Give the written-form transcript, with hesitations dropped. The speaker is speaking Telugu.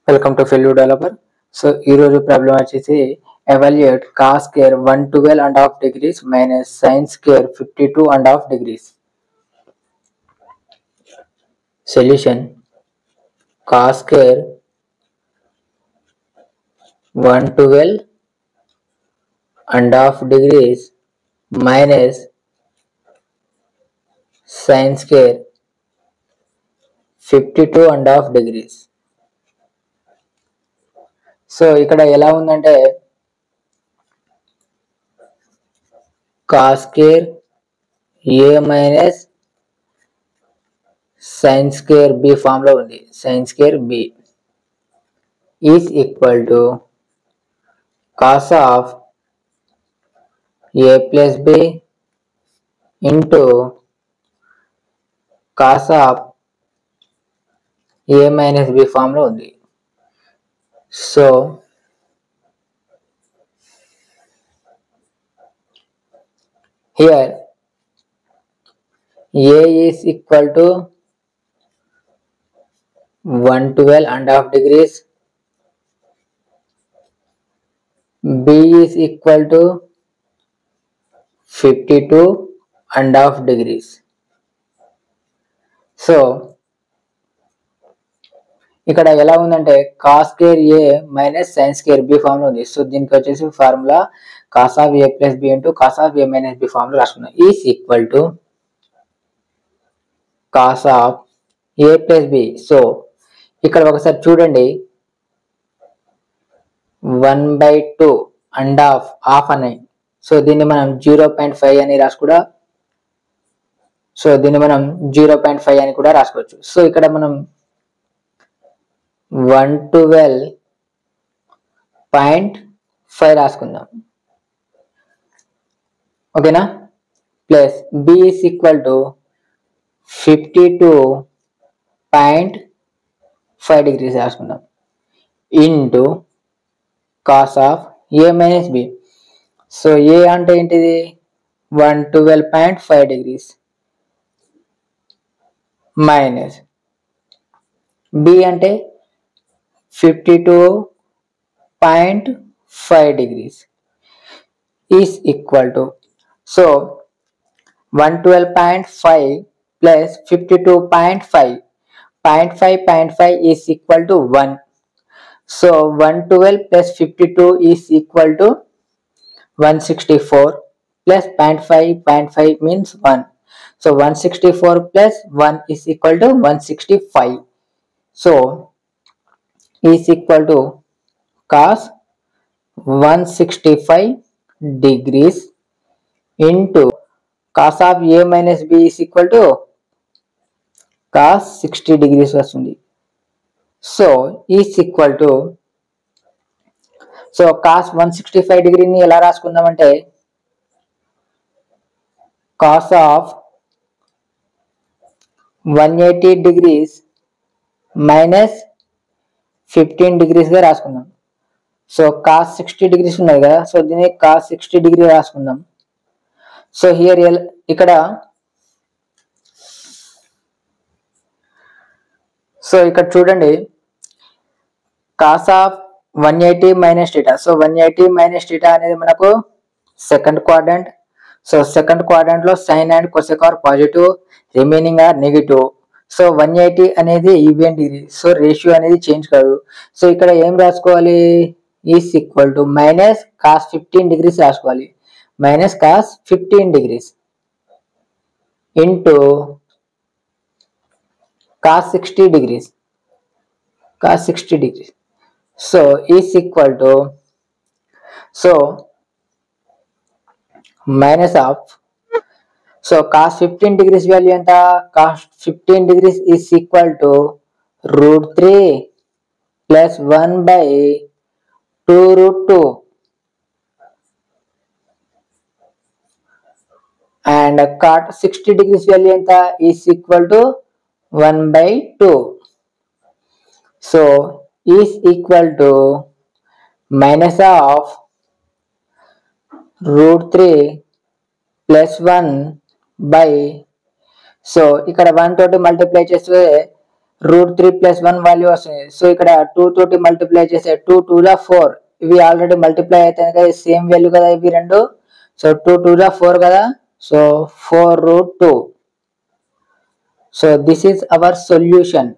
Welcome to fellow developer. So ఈరోజు ప్రాబ్లం వచ్చేసి evaluate cos square 112.5 degrees minus sine square 52.5 degrees. Solution cos square 112.5 degrees minus sine square 52.5 degrees. So ఇక్కడ ఎలా ఉందంటే cos square A minus sine square B form లో ఉంది. Sine square B is equal to cos of A plus B into cos of A minus B form లో ఉంది. So here A is equal to 112.5 degrees, B is equal to 52.5 degrees. So ఇక్కడ ఎలా ఉందంటే cos square A minus sine square B form లో ఉంది. సో దీనికి వచ్చేసి formula cos of A plus B into cos of A minus B form లో రాసుకున్నాం. Is equal to cos of A plus B. So ఇక్కడ ఒకసారి చూడండి 1/2 హాఫ్ అని. సో దీన్ని మనం 0.5 అని రాసుకుడా. సో దీన్ని మనం 0.5 అని కూడా రాసుకోవచ్చు. సో ఇక్కడ మనం 112.5 రాసుకుందాం. ఓకేనా. Plus B is equal to 52.5 degrees రాసుకుందాం into cos of A minus B. So A అంటే ఏంటిది 112.5 degrees మైనస్ బి అంటే 52.5 degrees is equal to. So 112.5 plus 52.5 0.5 is equal to 1. So 112 plus 52 is equal to 164 plus 0.5 means 1. So 164 plus 1 is equal to 165. So is equal to cos 165 degrees into cos of a minus b is equal to cos 60 degrees వస్తుంది. So is equal to, so cos 165 డిగ్రీని ఎలా రాసుకుందామంటే cos of 180 degrees minus 15 degrees గా రాసుకుందాం. సో cos 60 degrees ఉన్నాయి కదా, సో దీన్ని cos 60 degree రాసుకుందాం. సో హియర్ ఇక్కడ సో ఇక్కడ చూడండి cos of 180 minus theta. So 180 minus theta అనేది మనకు second quadrant. So second quadrant లో sine and cosec are positive, remaining are negative. So 180 అనేది ఈవెన్ డిగ్రీ. సో రేషియో అనేది చేంజ్ కాదు. సో ఇక్కడ ఏం రాసుకోవాలి, is equal to minus cos 15 degrees రాసుకోవాలి. Minus cos 15 degrees into cos 60 degrees. Cos 60 degrees. So is equal to, so minus of, so cos 15 degrees value enta, cos 15 degrees is equal to √3 plus 1/2 √2 and cot 60 degrees value enta is equal to 1/2. So is equal to minus of √3 plus 1 by, so ఇక్కడ 1 తోటి మల్టిప్లై చేస్తే √3 + 1 వాల్యూ వస్తుంది. సో ఇక్కడ 2 తోటి మల్టిప్లై చేస్తే 2 2 ల 4, ఇవి ఆల్రెడీ మల్టిప్లై అవుతాయి కదా, సేమ్ వాల్యూ కదా ఇవి రెండు. సో 2 2 ల 4 కదా, so 4 √2. So this is our solution.